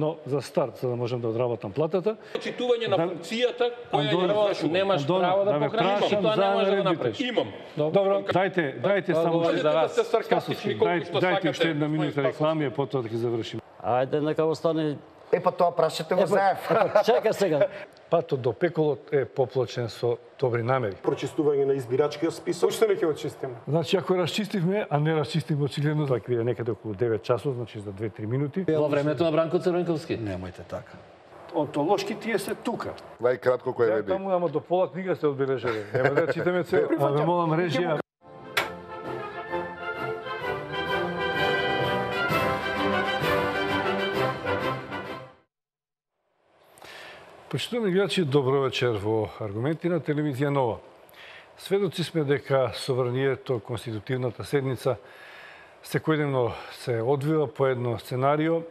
заедно за старт, за да можем да одработам платата. Читување на функцијата која ја немаш право да покажеш и тоа не можеш да направиш. Имам. Добро, дайте само дайте уште една минута реклами, а потоа да ги завршиме. Ајде, нека остане. Па тоа прашате го заев. Чека сега. Патот до пеколот е поплачен со добри намери. Прочистување на избирачкиот список. Уште не ќе го чистиме. Значи, ако расчистивме, а не расчистивме очигледно, тоа ќе биде некаде околу 9 часот, значи за 2-3 минути. Во времето на Бранко Црвенковски. Немојте така. Онтолошки тие се тука. Најкратко кој е Таму ама до пола книга се одбележали. Нема да читаме цел. Ве молам режија. Почитувани гледачи, добро вечер во Аргументи на телевизија Нова. Сведоци сме дека собранието, конститутивната седница, секојдневно се одвива по едно сценарио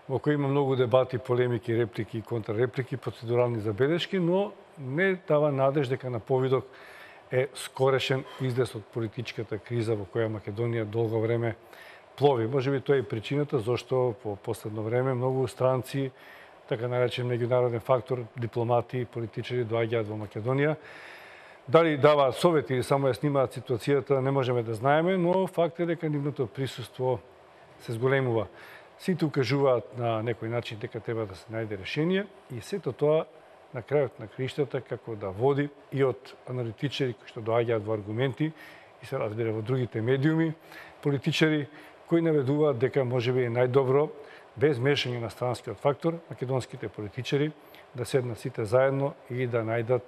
во кој има многу дебати, полемики, реплики и контрреплики, процедурални забелешки, но не дава надеж дека на повидок е скорешен излез од политичката криза во која Македонија долго време плови. Можеби тоа е причината зашто по последно време многу странци, така наречен меѓународен фактор, дипломати, политичари доаѓаат во Македонија. Дали даваат совети или само ја снимаат ситуацијата, не можеме да знаеме, но факт е дека нивното присуство се зголемува. Сите укажуваат на некој начин дека треба да се најде решение и сето тоа на крајот на краиштата како да води и од аналитичари кои што доаѓаат во Аргументи и се разбира во другите медиуми, политичари кои наведуваат дека можеби е најдобро без мешање на странскиот фактор, македонските политичари да седнат сите заедно и да најдат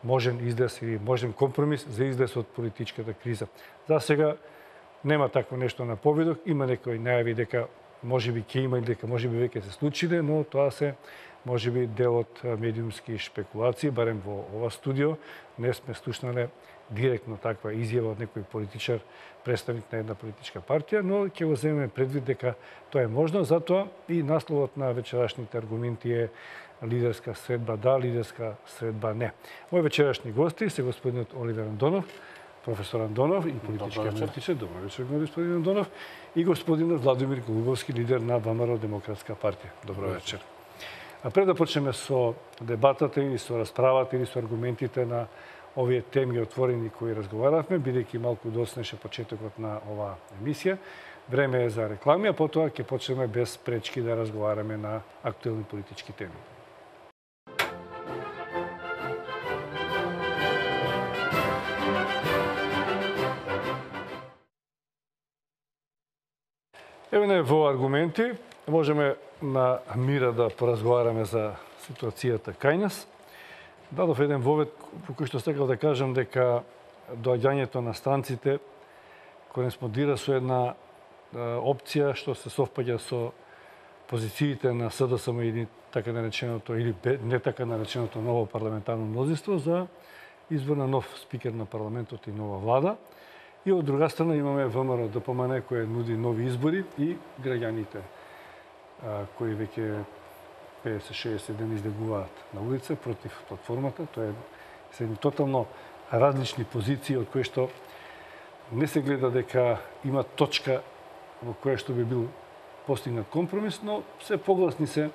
можен излез или можен компромис за излез од политичката криза. За сега нема такво нешто на повидок, има некои најави дека можеби ќе има или дека можеби веќе се случиле, но тоа се можеби дел од медиумски шпекулации, барем во ова студио не сме слушнале директно таква изјава од некој политичар, представник на една политичка партија, но ќе го земеме предвид дека тоа е можно, затоа и насловот на вечерашните аргументи е лидерска средба да, лидерска средба не. Мои вечерашни гости се господинот Оливер Андонов, професор Андонов и политички аналитичар. Добро вечер, господин Андонов. И господинот Владимир Голубовски, лидер на ВМРО Демократска партија. Добро вечер. А пред да почнеме со дебатата и со расправата или со аргументите на овие теми отворени кои разговаравме, бидејќи малку доснеше почетокот на оваа емисија, време е за реклами, а потоа ќе почнеме без пречки да разговараме на актуелни политички теми. Еве во аргументи можеме на мира да поразговараме за ситуацијата кај нас. Дадов еден вовед по кој што сакав да кажам дека доаѓањето на странците кореспондира со една опција што се совпаѓа со позициите на СДСМ или така нареченото или не така нареченото ново парламентарно мнозинство за избор на нов спикер на парламентот и нова влада. И од друга страна имаме ВМРО ДПМН кој нуди нови избори и граѓаните кои веќе 50-60 дни излегуваат на улица против платформата. Тоа е тотално различни позиции од кои што не се гледа дека има точка во која што би бил постигнат компромис, но се погласни се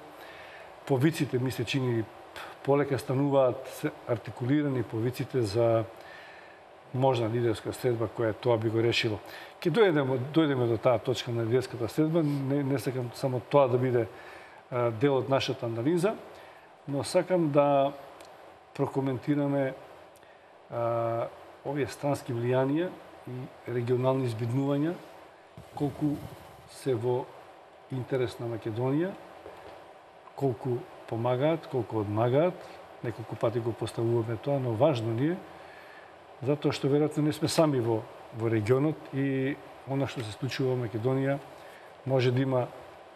повиците, ми се чини полека стануваат се артикулирани повиците за можна лидерска средба која тоа би го решило. Ке дојдеме до таа точка на лидерската средба, не сакам само тоа да биде дел од нашата анализа, но сакам да прокоментираме овие странски влијанија и регионални избиднувања, колку се во интерес на Македонија, колку помагаат, колку одмагаат. Неколку пати го поставуваме тоа, но важно ни е, затоа што веројатно не сме сами во регионот и она што се случува во Македонија може да има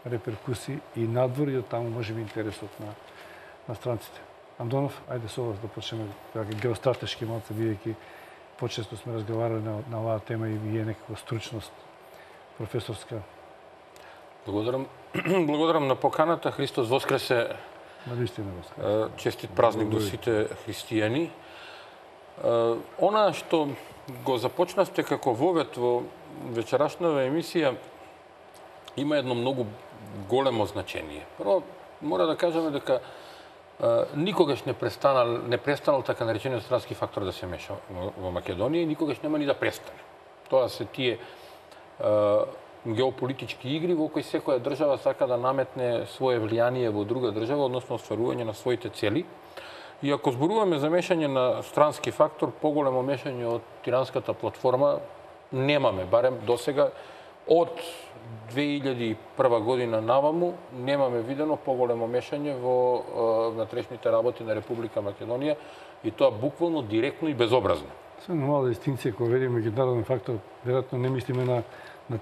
реперкусии и надвор и од таму може би интересот на странците. Андонов, ајде со вас да почнеме геостратешки малце, бидејќи почесто сме разговарали на оваа тема и вие некаква стручност професорска. Благодарам на поканата. Христос воскресе. Навистина воскресе. Честит празник до сите христијани. Она што го започнавте како вовед во вечерашната емисија има едно многу големо значение. Прво, мора да кажеме дека никогаш не престанал така наречениот странски фактор да се меша во Македонија и никогаш нема ни да престане. Тоа се тие геополитички игри во кои секоја држава сака да наметне свое влијание во друга држава, односно остварување на своите цели. И ако зборуваме за мешање на странски фактор, поголемо мешање од тиранската платформа немаме, барем досега од 2001 година наваму немаме видено поголемо мешање во внатрешните работи на Република Македонија и тоа буквално, директно и безобразно. Само мала дистинција кога велиме меѓународен фактор, веројатно не мислиме на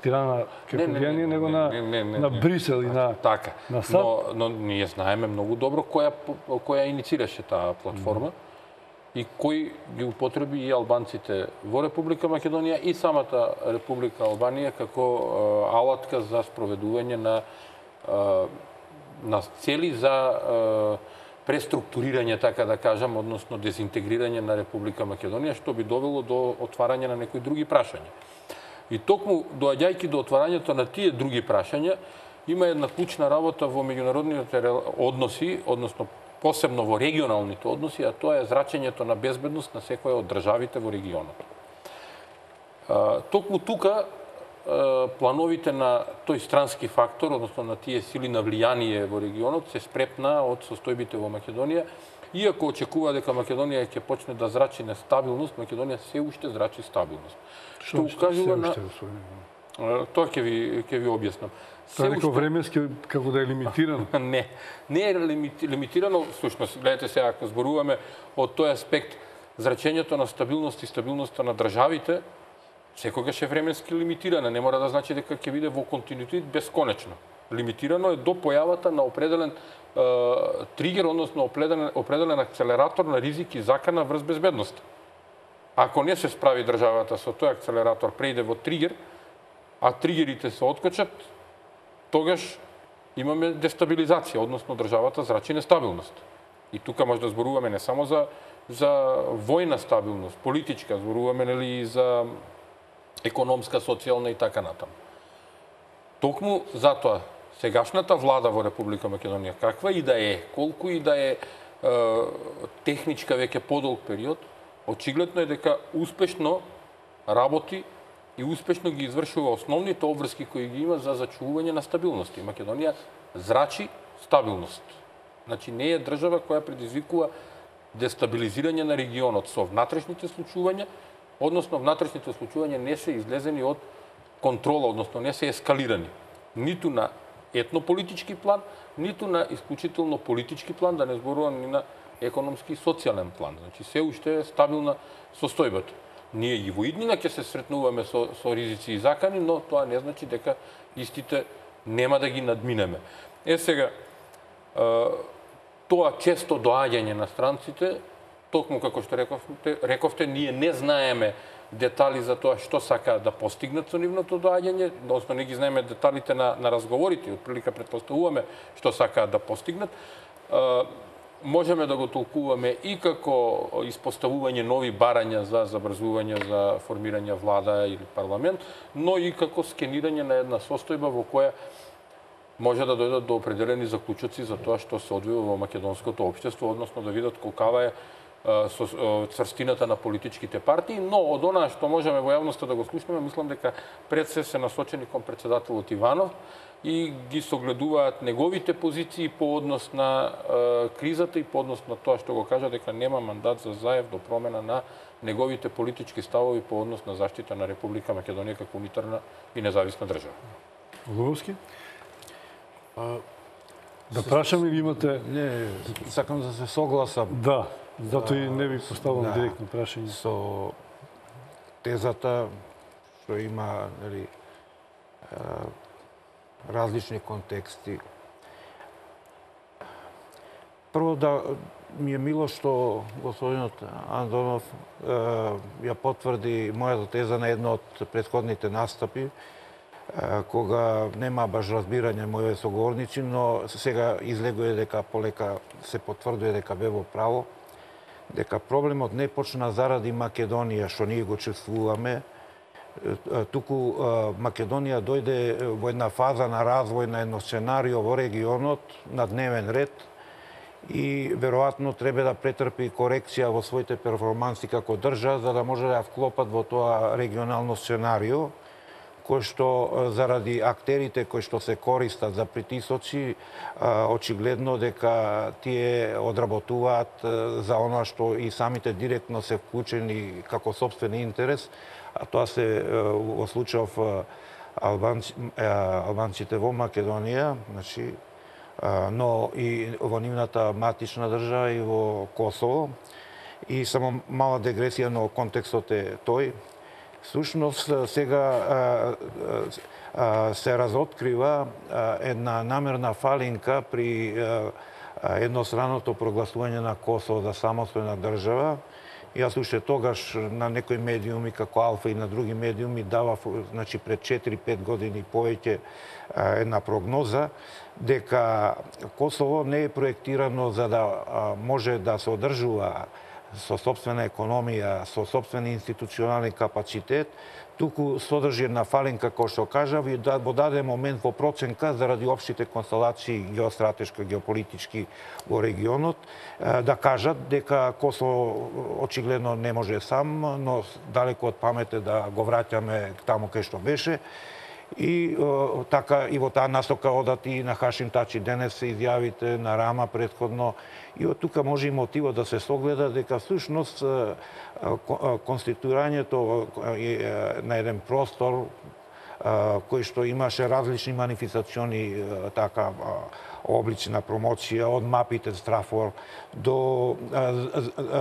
Тирана како влијание, него на Брисел и на така. На САД. Но ние знаеме многу добро која иницираше таа платформа и кој ги употреби и албанците во Република Македонија и самата Република Албанија како алатка за спроведување на цели за преструктурирање, така да кажам, односно дезинтегрирање на Република Македонија, што би довело до отварање на некои други прашања. И токму, доаѓајќи до отварањето на тие други прашања, има една клучна работа во меѓународните односи, односно посебно во регионалните односи, а тоа е зрачењето на безбедност на секоја од државите во регионот. Токму тука плановите на тој странски фактор, односно на тие сили на влијание во регионот, се спрепна од состојбите во Македонија. Иако очекува дека Македонија ќе почне да зрачи нестабилност, Македонија се уште зрачи стабилност. Што укажува на тоа ќе ви објаснам. Тоа е некој временски како да е лимитирано. Не е лимитирано, всушност, гледате сега, ако зборуваме од тој аспект, зрачењето на стабилност и стабилноста на државите, секогаш е временски лимитирана, не мора да значи дека ќе биде во континуитет бесконечно. Лимитирано е до појавата на определен тригер, односно определен акцелератор на ризик и закана врз безбедност. Ако не се справи државата со тој акцелератор, преиде во тригер, а тригерите се откочат, тогаш имаме дестабилизација, односно државата зрачи нестабилност. И тука може да зборуваме не само за војна стабилност, политичка, зборуваме нели и за економска, социјална и така натаму. Токму затоа сегашната влада во Република Македонија, каква и да е, колку и да е техничка веќе подолг период, очигледно е дека успешно работи и успешно ги извршува основните обврски кои ги има за зачувување на стабилност. И Македонија зрачи стабилност. Значи не е држава која предизвикува дестабилизирање на регионот со внатрешните случувања, односно внатрешните случувања не се излезени од контрола, односно не се ескалирани. Ниту на етнополитички план, ниту на исклучително политички план, да не зборувам ни на економски и социјален план. Значи се уште е стабилна состојбата. Ние и во иднина ќе се сретнуваме со ризици и закани, но тоа не значи дека истите нема да ги надминеме. Сега, тоа често доаѓање на странците, токму како што рековте, ние не знаеме детали за тоа што сакаат да постигнат со нивното доаѓање, односно не ги знаеме деталите на разговорите, отприлика претпоставуваме што сакаат да постигнат. Можеме да го толкуваме и како испоставување нови барања за забрзување за формирање влада или парламент, но и како скенирање на една состојба во која може да дојдат до определени заклучоци за тоа што се одвива во македонското општество, односно да видат колкава е црстината на политичките партии, но од она што можеме во јавноста да го слушнеме, мислам дека пред се насочени кон претседателот Иванов и ги согледуваат неговите позиции по однос на кризата и по однос на тоа што го кажа дека нема мандат за Заев до промена на неговите политички ставови по однос на заштита на Република Македонија како унитарна и независна држава. Луговски? Да прашам или имате... Не, сакам да се согласам. Да, затоа и не ви поставам директно прашање. Со тезата што има различни контексти. Прво да ми е мило што господинот Андонов ја потврди мојата теза на едно од претходните настапи, кога нема баш разбирање моје соговорници, но сега излегува дека полека се потврдува дека бе во право, дека проблемот не почна заради Македонија, што ние го чувствуваме, туку Македонија дојде во една фаза на развој на едно сценарио во регионот на дневен ред и веројатно треба да претрпи корекција во своите перформанси како држава за да може да ја вклопат во тоа регионално сценарио кој што заради актерите кои што се користат за притисоци, очигледно дека тие одработуваат за оноа што и самите директно се вклучени како сопствен интерес, а тоа се во случајов албанците во Македонија, значи, но и во нивната матична држава и во Косово. И само мала дегресија, но контекстот е тој. Всушност, сега се разоткрива една намерна фалинка при едностранното прогласување на Косово за самостојна држава. Јас уште тогаш на некои медиуми, како Алфа и на други медиуми, давав, значи, пред 4-5 години повеќе една прогноза, дека Косово не е проектирано за да може да се одржува со собствена економија, со собствен институционален капацитет, туку содржи една фалинка, кој што кажав, и во даден момент во проценка, заради општите констелации геостратешки, геополитички во регионот, да кажат дека Косово очигледно не може сам, но далеко од памет е да го враќаме таму кај што беше. И така и во таа насока одат и на Хашим Тачи денес се изјавите, на Рама претходно. И од тука може и мотивот да се согледа дека всушност конституирањето на еден простор кој што имаше различни манифестациони така облици на промоција, од мапите Страфор до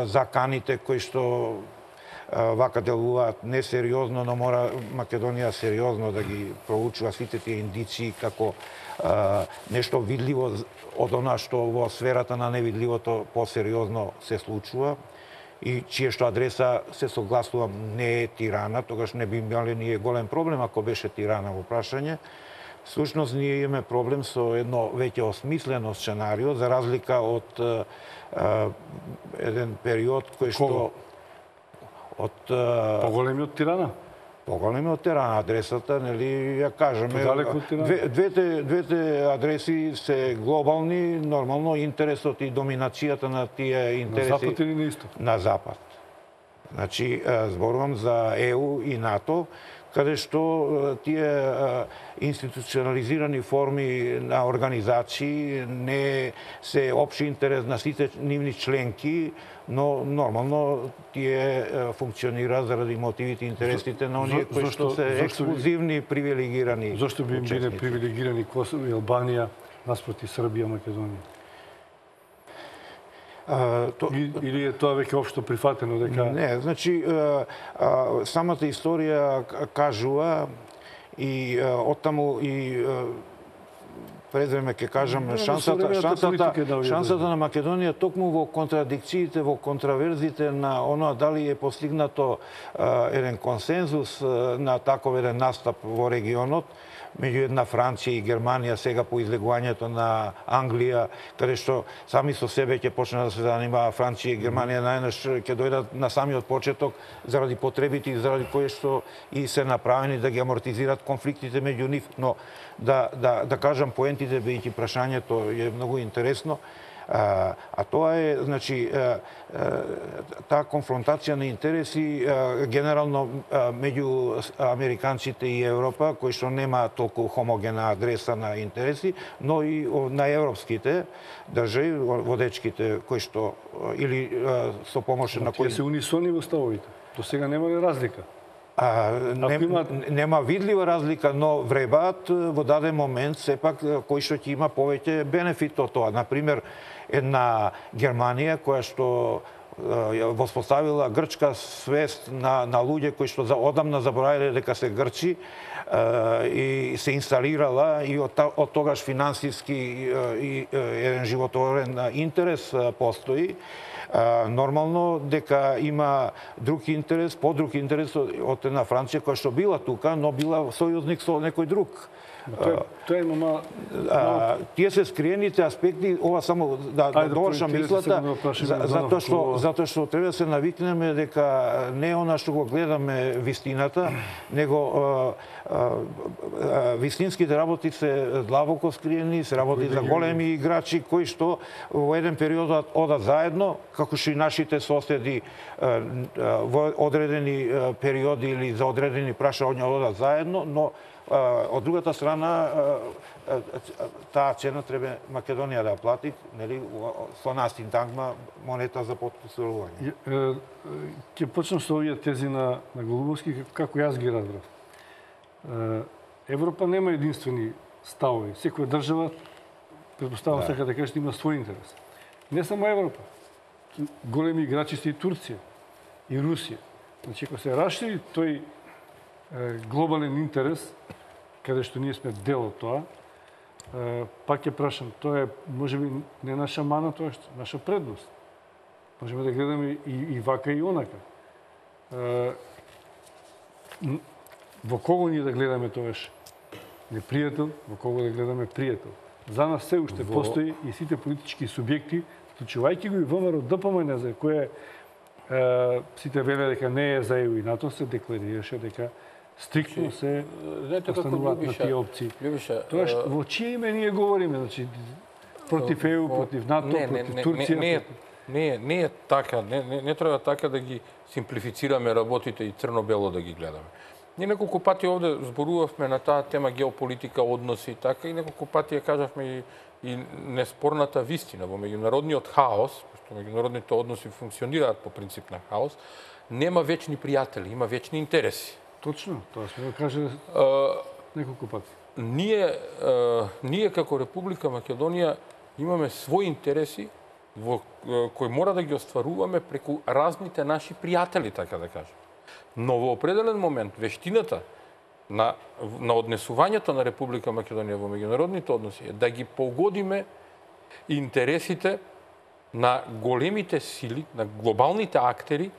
заканите кои што вака делуваат несериозно, но мора Македонија сериозно да ги проучува сите тие индиции како нешто видливо од она што во сферата на невидливото посериозно се случува и чие што адреса се согласувам не е Тирана, тогаш не би имале ние голем проблем ако беше Тирана во прашање. Всушност ние имаме проблем со едно веќе осмислено сценарио за разлика од еден период кој што Поголеми од Тирана? Поголеми од Тирана. Адресата, нели, ја кажеме, Подалеку од Тирана? двете адреси се глобални, нормално интересот и доминацијата на тие интереси... На запад или на исток? На запад. Значи, зборувам за ЕУ и НАТО, каде што тие институционализирани форми на организации не се општи интерес на сите нивни членки, но нормално тие функционира заради мотивите и интересите на оние кои што се ексклузивни, привилегирани. Зошто би им биле привилегирани Косово и Албанија наспроти Србија, Македонија? Или е тоа веќе општо прифатено дека... Не, значи, самата историја кажува и оттаму и презреме ќе кажам шансата на Македонија токму во контрадикциите, во контраверзите на оноа дали е постигнато еден консензус на таков еден настап во регионот меѓу една Франција и Германија сега по излегувањето на Англија, каде што сами со себе ќе почне да се занимава Франција и Германија, најнаш ќе дојдат на самиот почеток заради потребите и заради кои што и се направени да ги амортизираат конфликтите меѓу нив. Но да кажам поентите, бидејќи прашањето е многу интересно, а тоа е, значи, таа конфронтација на интереси генерално меѓу американците и Европа, кои што нема толку хомогена адреса на интереси, но и на европските држави, водечките, кои што или со помош на кои... Тие се унисони во ставовите. До сега нема ли разлика? Нема видлива разлика, но вребаат во даден момент сепак кој што ќе има повеќе бенефит од тоа. Например, една Германија која што воспоставила грчка свест на луѓе кои што одамна заборавиле дека се грчи и се инсталирала и од тогаш финансиски и еден животворен интерес постои. Нормално дека има друг интерес, подруг интерес од една Франција која што била тука, но била сојузник со некој друг. Тоа е мама... Тие се скриените аспекти, ова само да довршам мислата, затоа што треба да се навикнеме дека не е она што го гледаме вистината, него вистинските работи се длабоко скриени, се работи за големи играчи кои што во еден период одат заедно, како што и нашите соседи во одредени периоди или за одредени прашања одат заедно, но од другата страна таа цена треба Македонија да плати, нели, со нас синтагма монета за подписување. Ќе почнам со овие тези на Голубовски, како јас ги разбрав. Европа нема единствени ставови. Секоја држава, предпоставам сака да кажете, има свој интерес. Не само Европа. Големи играчи се и Турција, и Русија. Значи, ако се расшири тој глобален интерес, каде што ние сме дел од тоа, пак ќе прашам, тоа е можеби не наша мана, тоа е наша предност. Можеме да гледаме и вака и онака. Во кого ние да гледаме тоаш непријател, во кого да гледаме пријател. За нас се уште постои и сите политички субјекти, вклучувајќи го и ВМРО ДПМН, за кое сите веле дека не е за ЕУ и НАТО, се декларираше дека стриктно се остануваат на тие опции. Тоа во чие име ние говориме, значи против ЕУ, против НАТО, против Турција? Не е така, не треба така да ги симплифицираме работите и црно-бело да ги гледаме. Ние неколку пати овде зборувавме на таа тема геополитика, односи и така, и неколку пати ја кажавме и неспорната вистина. Во меѓународниот хаос, што меѓународните односи функционираат по принцип на хаос, нема вечни пријатели, има вечни интереси. Точно, тоа сме го кажали неколку пати. Ние како Република Македонија имаме своји интереси кои мора да ги остваруваме преку разните наши пријатели, така да кажем. Но во определен момент вештината на однесувањето на Република Македонија во меѓународните односи е да ги погодиме интересите на големите сили, на глобалните актери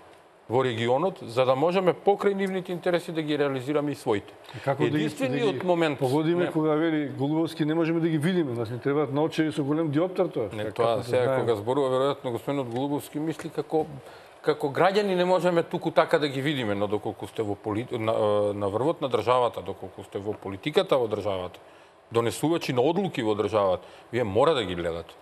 во регионот, за да можеме покрај нивните интереси да ги реализираме и своите. Единствениот момент... Погодиме кога вели Голубовски, не можеме да ги видиме, нас не требаат наочари со голем диоптер тоа. Не, тоа сега кога зборува веројатно господинот Голубовски мисли како граѓани не можеме туку така да ги видиме, но доколку сте на врвот на државата, доколку сте во политиката во државата, донесувачи на одлуки во државата, вие мора да ги гледате.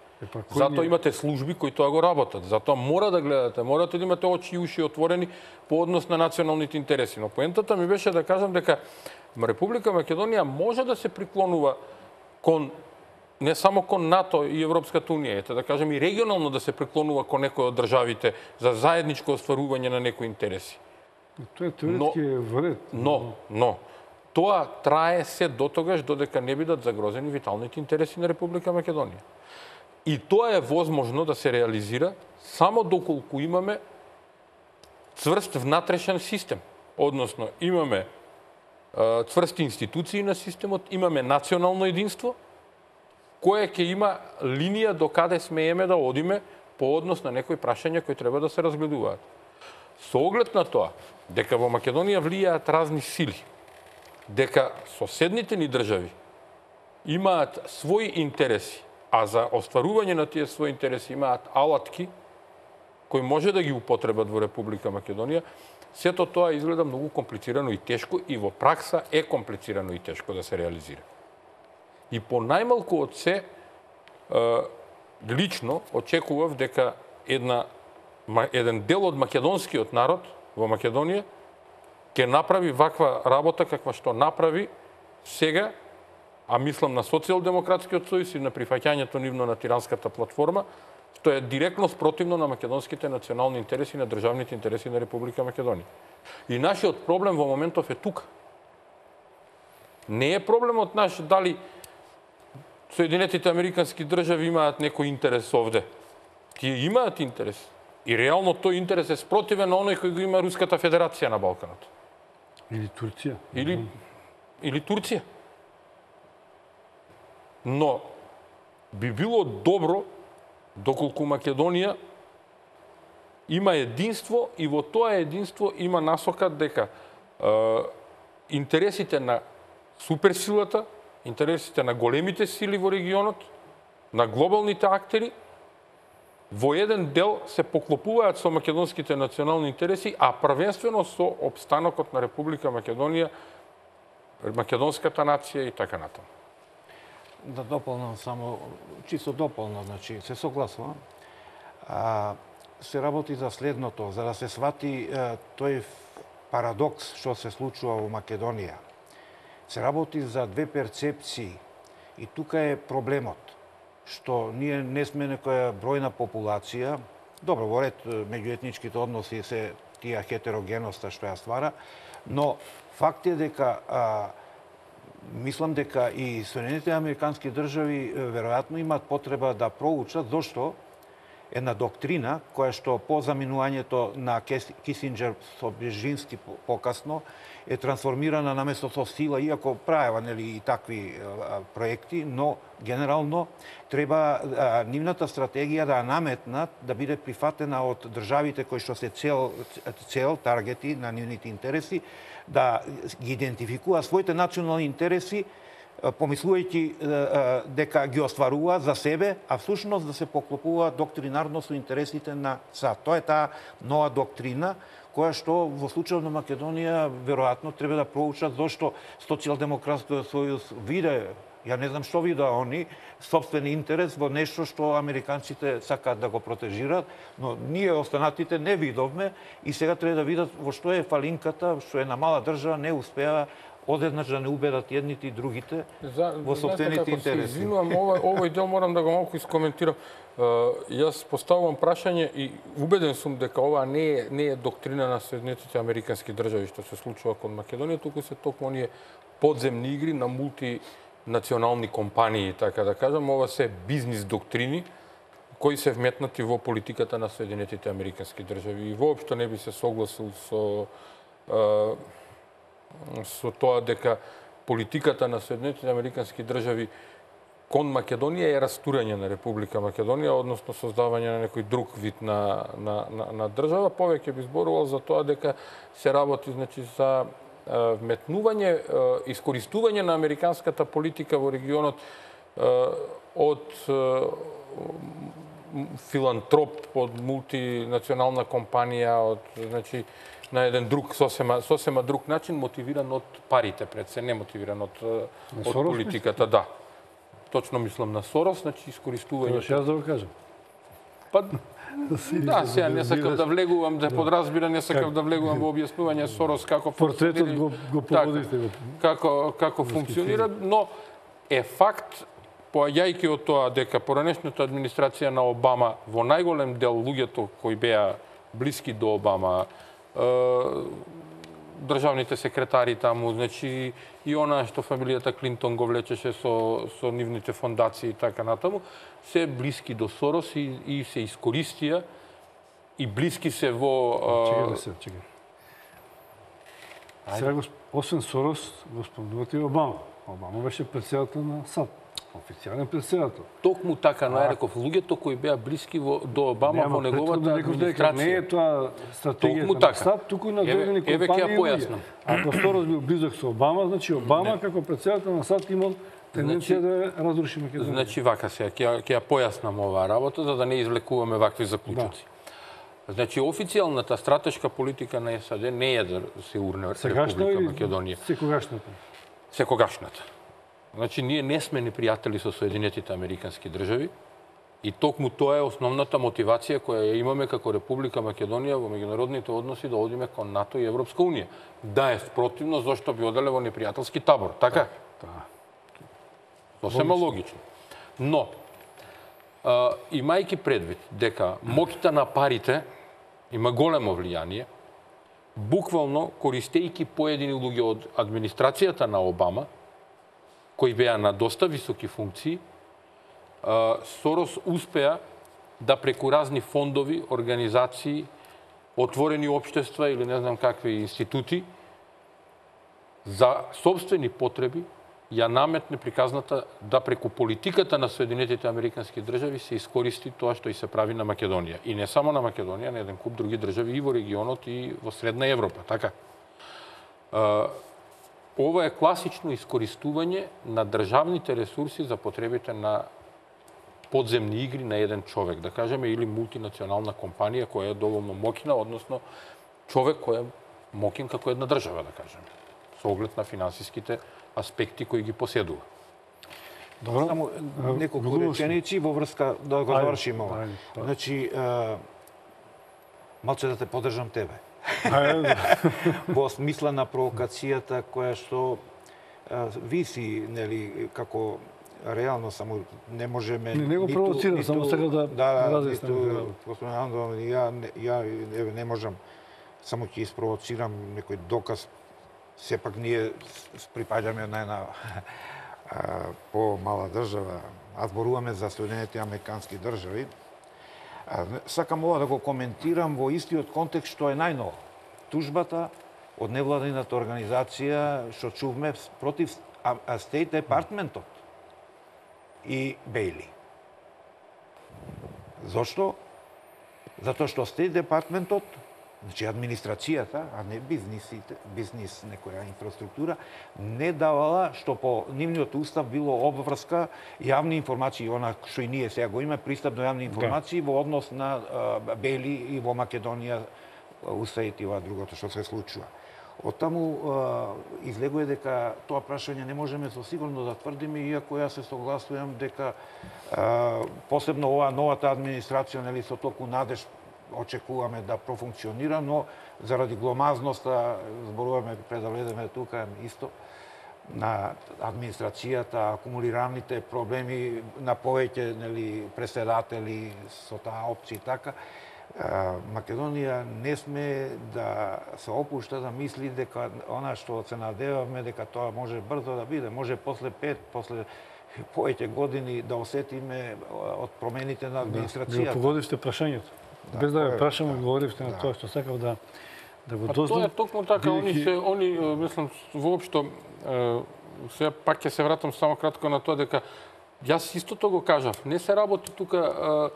Затоа имате служби кои тоа го работат. Затоа мора да гледате, морате да имате очи и уши отворени по однос на националните интереси. Но поентата ми беше да кажам дека Република Македонија може да се приклонува кон не само кон НАТО и Европската унија, да кажем и регионално да се преклонува кон некој од државите за заедничко остварување на некои интереси. Тоа е теоретски вред. Но тоа трае се дотогаш додека не бидат загрозени виталните интереси на Република Македонија. И тоа е возможно да се реализира само доколку имаме цврст внатрешен систем. Односно, имаме цврсти институции на системот, имаме национално единство, кое ќе има линија до каде смееме да одиме по однос на некои прашања кои треба да се разгледуваат. Со оглед на тоа, дека во Македонија влијаат разни сили, дека соседните ни држави имаат своји интереси, а за остварување на тие своји интереси имаат алатки кои може да ги употребат во Република Македонија, сето тоа изгледа многу комплицирано и тешко и во пракса е комплицирано и тешко да се реализира. И по најмалку од се, лично очекував дека еден дел од македонскиот народ во Македонија ќе направи ваква работа каква што направи сега, а мислам на Социјалдемократскиот сојуз и на прифаќањето нивно на тиранската платформа, што е директно спротивно на македонските национални интереси, на државните интереси на Република Македонија. И нашиот проблем во моментов е тука. Не е проблемот наш дали Соединетите Американски држави имаат некој интерес овде. Тие имаат интерес. И реално тој интерес е спротивен на оној кој го има Руската Федерација на Балканот. Или Турција. Или Турција. Но би било добро доколку Македонија има единство и во тоа единство има насока дека интересите на суперсилата интересите на големите сили во регионот, на глобалните актери, во еден дел се поклопуваат со македонските национални интереси, а првенствено со опстанокот на Република Македонија, македонската нација и така натаму. Да дополнам само, чисто дополнам, значи, се согласувам. Се работи за следното, за да се свати тој парадокс што се случува во Македонија. Се работи за две перцепции и тука е проблемот, што ние не сме некоја бројна популација, добро, во ред меѓуетничките односи се тие хетерогеноста што ја ствара, но факт е дека мислам дека и Соединетите Американски држави веројатно имаат потреба да проучат зошто една доктрина која што по заминувањето на Кисинџер со Брежински покасно е трансформирана наместо со сила, иако правева нели и такви проекти, но генерално треба нивната стратегија да наметнат да биде прифатена од државите кои што се цел таргети на нивните интереси, да ги идентификува своите национални интереси, помислувајќи дека ги остваруваат за себе, а всушност да се поклопува доктринарно со интересите на САД. Тоа е таа нова доктрина, која што во случајот на Македонија веројатно треба да проучат зошто Социјалдемократскиот сојуз виде, ја не знам што видеа они, собствен интерес во нешто што американците сакаат да го протежираат, но ние останатите не видовме и сега треба да видат во што е фалинката, што е на мала држава не успеа одеднаш да не убедат едните и другите во собствените интереси. Извинувам, овој дел морам да го малку искоментирам. Јас поставувам прашање и убеден сум дека ова не е доктрина на Соединетите Американски држави што се случува кон Македонија, туку се токму оние подземни игри на мултинационални компании, така да кажам. Ова се бизнис доктрини кои се вметнати во политиката на Соединетите Американски држави. И воопшто не би се согласил со тоа дека политиката на Соединетите Американски држави кон Македонија е растурање на Република Македонија, односно создавање на некој друг вид на држава. Повеќе би зборувал за тоа дека се работи за вметнување, искористување на американската политика во регионот од филантроп, од мултинационална компанија, на еден друг, сосема друг начин, мотивиран од парите пред се, не мотивиран од политиката, да. Точно мислам на Сорос, значи искористување. Тоа јас да го кажам. Па, да, сега не сакам да влегувам, да подразбира, не сакам да влегувам во објаснување Сорос како портретот го поводите. Како функционира, но е факт, поаѓајќи од тоа дека поранешната администрација на Обама, во најголем дел луѓето кои беа блиски до Обама, државните секретари таму, значи и она што фамилијата Клинтон го влечеше со нивните фондации и така натаму, се блиски до Сорос и се искористија и блиски се во... Чекай. Сега, освен Сорос, го спомнувате и Обама. Обама беше председател на САД. Официјален председател. Токму така, најреков, луѓето кои беа блиски до Обама во неговата администрација. Не е тоа стратегијата на САД, туку на одредени компании и луѓе. Ако Сорос бил близок со Обама, значи Обама како председател на САД имал тенденција да разруши Македонија. Значи вака сега, ќе ја појаснам оваа работа, за да не извлекуваме вакви заклучоци. Значи, официјалната стратешка политика на САД не е да се урне Република Македонија. Секогашната? Секогашната. Значи, ние не сме непријатели со Соединетите Американски држави и токму тоа е основната мотивација која ја имаме како Република Македонија во меѓународните односи да одиме кон НАТО и Европска Унија. Да е спротивно, зашто би оделе во непријателски табор, така? Сосема логично. Но, имајќи предвид дека моќта на парите има големо влијание, буквално користејќи поедини луѓе од администрацијата на Обама, кои беа на доста високи функции, Сорос успеа да преку разни фондови, организации, отворени општества или не знам какви институти, за собствени потреби ја наметне приказната да преку политиката на Соединетите Американски држави се искористи тоа што и се прави на Македонија. И не само на Македонија, на еден куп други држави и во регионот и во Средна Европа, така? ова е класично искористување на државните ресурси за потребите на подземни игри на еден човек, да кажеме, или мултинационална компанија која е доволно мокина, односно човек кој е мокин како една држава, да кажеме, со оглед на финансиските аспекти кои ги поседува. Добро. Само неколку реченици во врска да го завршим ова. Значи, малце да те поддржам тебе. Во смисла на провокацијата која што виси, нели, како реално само не можеме... Не го провоцирам, само сега да разјаснам. Господин Андон, ја не можам, само ќе испровоцирам некој доказ. Сепак ние припаѓаме на една по-мала држава, а зборуваме за Соединените американски држави. Сакам ова да го коментирам во истиот контекст што е најново. Тужбата од невладината организација што чувме против State Department-от и Бейли. Зошто? Затоа што State Department-от, значи администрацијата, а не бизнис, некоја инфраструктура, не давала што по нивниот устав било обврска јавни информации, она што и ние сега го имаме, пристап до јавни информации во однос на Бейли и во Македонија усајти ова другото што се случува. Оттаму излегува дека тоа прашање не можеме со сигурно да тврдиме, иако јас се согласувам дека посебно оваа новата администрација, нели, со толку надеж очекуваме да профункционира, но заради гломазноста, зборуваме пред да влеземе тука исто, на администрацијата, акумулираните проблеми на повеќе, нели, преседатели со таа опција и така, Македонија не сме да се опушта да мисли дека она што се надевавме дека тоа може брзо да биде, може после 5, после повеќе години да осетиме од промените на администрацијата. Да, погодивте прашањето. Без да ја прашам, говоривте на тоа што сакав да го дознам. Тоа е токму така, они мислам воопшто сега пак ќе се вратам само кратко на тоа дека јас истото го кажав, не се работи тука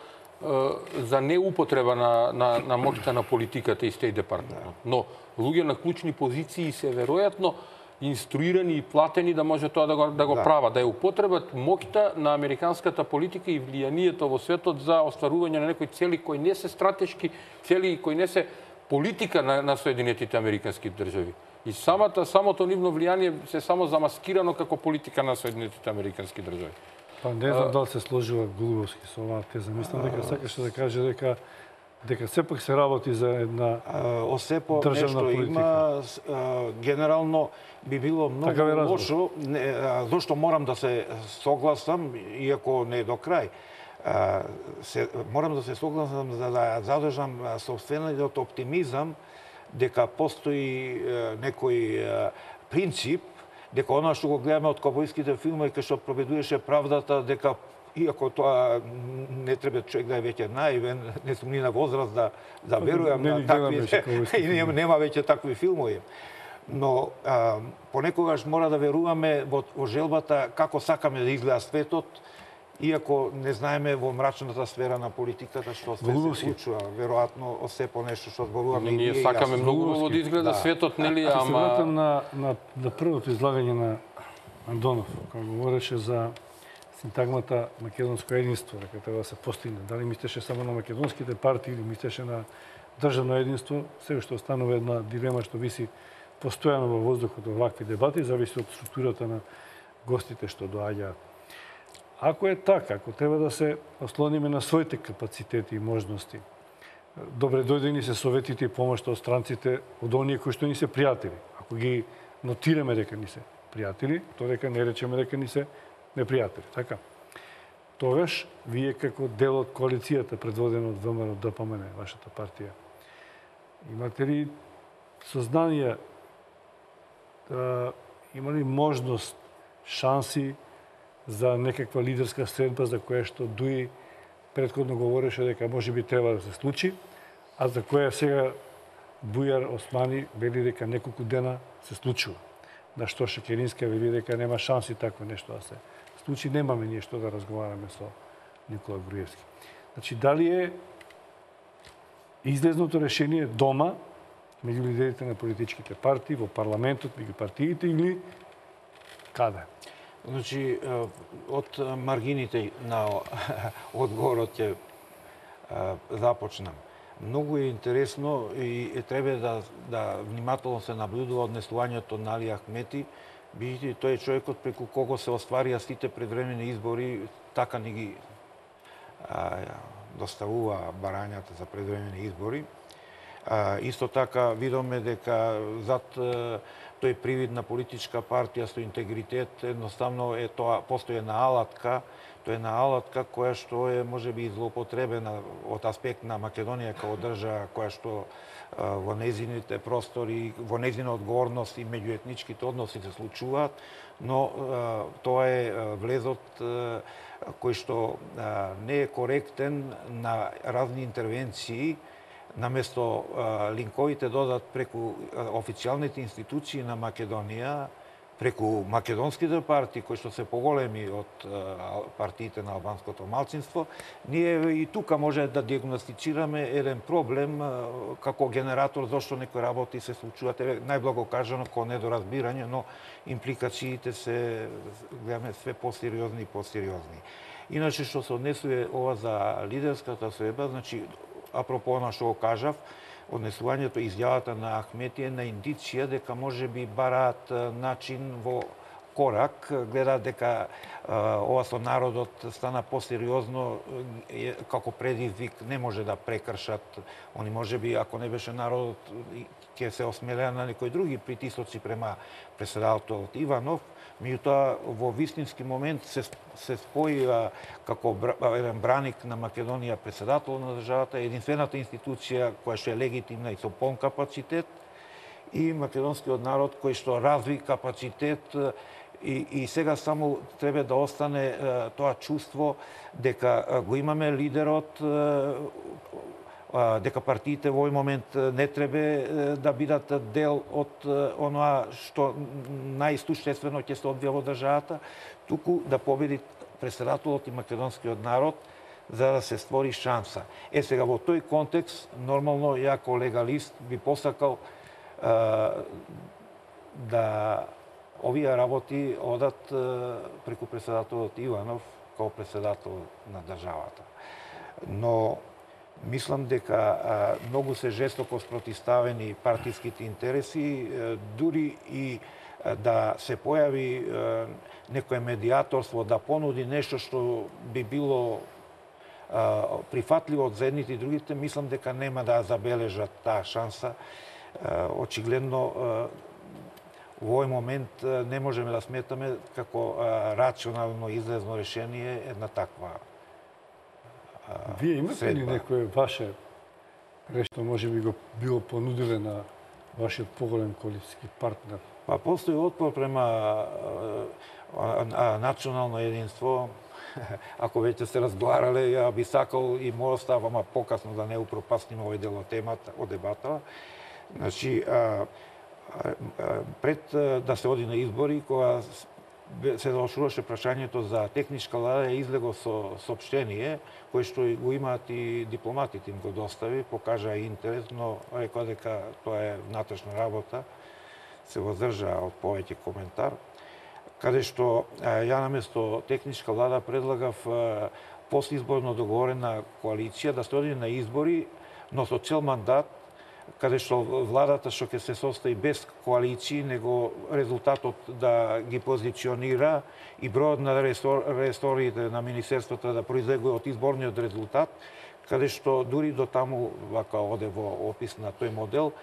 за неупотреба на моќта на политиката и State Department. Но луѓе на клучни позиции се веројатно инструирани и платени да може тоа да го прават, да ја употребат моќта на американската политика и влијанието во светот за остварување на некои цели кои не се стратешки цели, кои не се политика на Соединетите американски држави. И самото нивно влијание се само замаскирано како политика на Соединетите американски држави. Па не знам дали се сложува Голубовски со оваа теза. Мислам дека сакаше да каже дека сепак се работи за една ОСЕПО државна нешто политика. има, генерално би било многу лошо, зашто морам да се согласам, иако не до крај. Морам да се согласам за да задржам собствениот оптимизам дека постои некој принцип, дека она што го гледаме од каубојските филмови, кај што проведуваше правдата, дека иако тоа не треба човек да е веќе наивен, не сум ни на возраст да верувам на такви, и нема веќе такви филмови. Но понекогаш мора да веруваме во желбата како сакаме да изгледа светот, иако не знаеме во мрачната сфера на политиката што се случува, веројатно ОСЕПО нешто што зборуваме и ние сакаме многу да изгледа светот, нели, Ама се вратам ама на првото излагање на Андонов, кога говореше за синтагмата македонско единство, дека треба да се постигне. Дали мислеше само на македонските партии или мислеше на државно единство, се што останува една дилема што виси постојано во воздухот од вакви дебати, зависи од структурата на гостите што доаѓаат. Ако е така, ако треба да се ослониме на своите капацитети и можности, добре дојдени се советите и помошта од странците, од оние кои што ни се пријатели. Ако ги нотираме дека ни се пријатели, тоа дека не речеме дека ни се непријатели. Така. Тогаш, вие како дел од коалицијата предводена од ВМРО ДПМН, вашата партија, имате ли сознание, има ли можност, шанси за некаква лидерска средба за која што Дуи претходно говореше дека може би треба да се случи, а за која сега Бујар Османи вели дека неколку дена се случува. На што Шекеринска вели дека нема шанси такво нешто да се случи, немаме ние што да разговараме со Никола Груевски. Значи, дали е излезното решение дома меѓу лидерите на политичките партии, во парламентот, меѓу партиите или каде? Значи, од маргините на одговорот ќе започнам. Многу е интересно и треба да внимателно се наблюдува однесувањето на Али Ахмети, бидејќи тој е човекот преку кого се остварија сите предвремени избори, така ни ги доставува барањата за предвремени избори. Исто така видоме дека зад тој привид на политичка партија со интегритет едноставно е тоа постои една алатка, тоа е една алатка која што е можеби злоупотребена од аспект на Македонија како држава, која што во незините простори, во незина одговорност и меѓуетничките односи се случуваат, но тоа е влезот кој што не е коректен на разни интервенции, наместо линковите додат преку официјалните институции на Македонија, преку македонските партии, кои што се поголеми од партиите на албанското малцинство, ние и тука може да диагностицираме еден проблем како генератор зашто некои работи се случуваат. Најблаго кажано, ко недоразбирање, но импликациите се гледаме све посериозни и посериозни. Иначе, што се однесува ова за лидерската сојба, значи, апропо на што го кажав, однесувањето изјавата на Ахмети е на индиција дека може би бараат начин во корак, гледаат дека ова со народот стана посериозно како предизвик, не може да прекршат. Они може би, ако не беше народот, ќе се осмелеа на некои други притисоци према председателот Иванов. Меѓутоа, во вистински момент се споија како еден браник на Македонија председател на државата, единствената институција која што е легитимна и со полн капацитет, и македонскиот народ кој што разви капацитет и сега само треба да остане тоа чувство дека го имаме лидерот, дека партиите во овој момент не треба да бидат дел од оноа што најсуштествено ќе се одвија во државата, туку да победи председателот и македонскиот народ за да се створи шанса. Сега во тој контекст, нормално ја како легалист би посакал да овие работи одат преку председателот Иванов како председател на државата. Но мислам дека многу се жестоко спротивставени партиските интереси, дури и да се појави некое медиаторство, да понуди нешто што би било прифатливо од едните и другите, мислам дека нема да забележат таа шанса. Очигледно, во овој момент не можеме да сметаме како рационално излезно решение една таква Вие имате ли средба. некое ваше грешно може би го било понудиле на вашиот поголем коалицијски партнер? Па постои отпор према национално единство. Ако веќе се разговарале, ја би сакал и моја став, ама покасно да не упропастиме овој дел од темата, од дебата. Значи, пред да се оди на избори, кога се завршуваше прашањето за техничка влада, излего со соопштение, кој што го имаат и дипломатите им го достави, покажа интерес, но рекоа дека тоа е внатрешна работа, се воздржа од повеќе коментар, каде што ја наместо техничка влада предлагав постизборно договорена коалиција да се оди на избори, но со цел мандат, каде што владата што ќе се состои без коалиции, него резултатот да ги позиционира и бројот на ресорите на министерството да произлегува од изборниот резултат, каде што дури до таму, вака оде во опис на тој модел,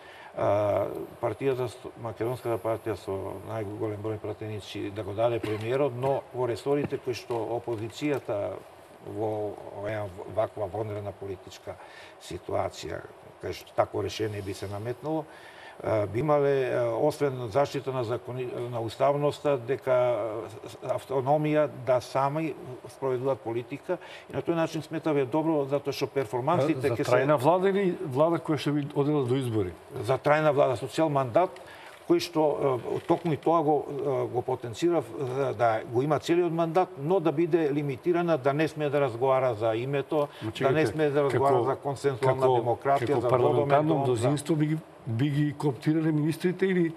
партијата, Македонската партија со најголем број пратеници да го даде премиерот, но во ресорите кои што опозицијата во ваква вонредна политичка ситуација, кај што такво решение би се наметнало, би имале, освен заштита на уставноста, дека автономија да сами спроведуваат политика и на тој начин сметаве добро, затоа што перформансите За трајна влада или влада која ќе би одела до избори? За трајна влада со цел мандат, кој што токму и тоа го потенцира да го има целиот мандат, но да биде лимитирана, да не смее да разговара за името, да не смее да разговара за консенсуална демократија, за парламентарно мнозинство би ги коптирале министрите или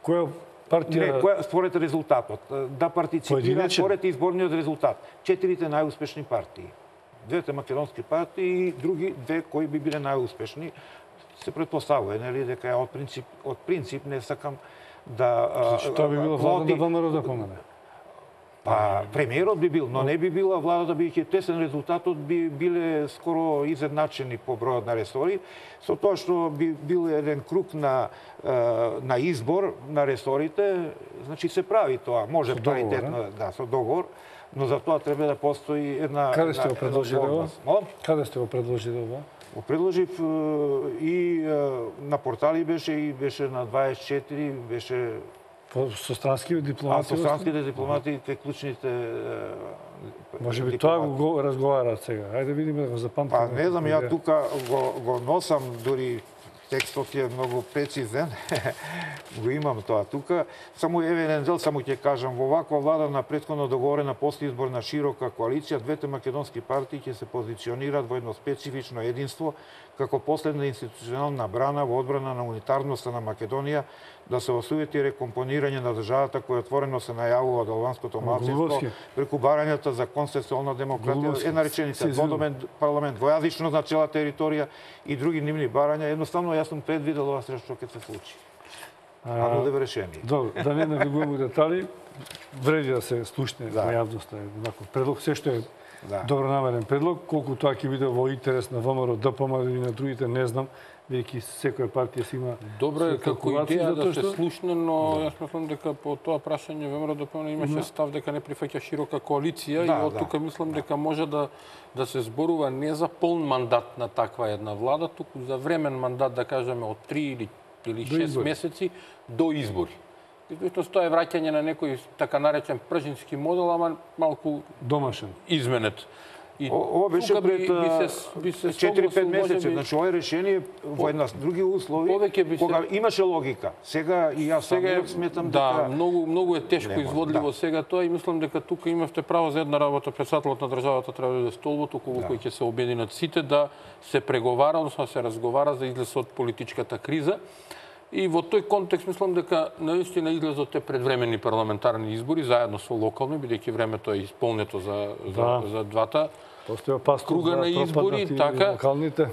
која партија? Не, според резултатот. Да партиципира според изборниот резултат. 4 најуспешни партии. 2 македонски партии и други 2 кои би биле најуспешни. Се претпоставува, нели, дека од принцип не сакам да Што би била влада на ВМРО да помине? Па премиерот би бил, но не би била владата, бидејќи тесен резултатот би биле скоро изедначени по бројот на ресори, со тоа што би бил еден круг на избор на ресорите, значи се прави тоа, може паритетно, да, со договор, но за тоа треба да постои една Каде сте го предложиле ова? Каде сте го предложиле ова? Го предложив и на портали беше, и беше на 24, беше Со странски дипломати? со странските дипломати, те клучните Може би тоа го разговараат сега. Ајде видиме да го запамтиме. Па не знам, ја тука го носам, дури текстот е многу прецизен. Го имам тоа тука. Само еден дел, само ќе кажам, во ваква влада на претходно договорена постизборна широка коалиција, 2 македонски партии ќе се позиционираат во едно специфично единство како последна институционална брана во одбрана на унитарноста на Македонија, да се осуети рекомпонирање на државата која отворено се најавува од албанското малцинство преку барањата за консенсуална демократија, една реченица, дводомен парламент, двојазичност на цела територија и други нивни барања. Едноставно јас сум предвидел ова што ќе се случи. А нудеве решение. Добро, да не навлегуваме детали, вреди да се слушне на јавноста еднаков предлог, се што е добронамерен предлог, колку тоа ќе биде во интерес на ВМРО, ДПМ или на другите, не знам, бидејќи секоја партија си има добро е како идеја да се слушне, но јас мислам дека по тоа прашање ВМРО ДПМ имаше став дека не прифаќа широка коалиција и од тука мислам дека може да се зборува не за полн мандат на таква една влада, туку за времен мандат, да кажеме, од 3 или 6 месеци до избори. Известност тоа е враќање на некој така наречен пржински модел, ама малку домашен, изменет. Ова беше пред 4-5 месеци. Значи, ова е решение во една други услови, кога имаше логика. Сега и јас сметам дека... Да, многу е тешко изводливо сега тоа и мислам дека тука имавте право за една работа. Председателот на државата треба да биде столбот околу кој ќе се обединат сите, да се преговара, односно да се разговара за излез од политичката криза. И во тој контекст мислам дека наистина излезот е предвременни парламентарни избори заедно со локални, бидејќи времето е исполнето за двата круга на избори, така,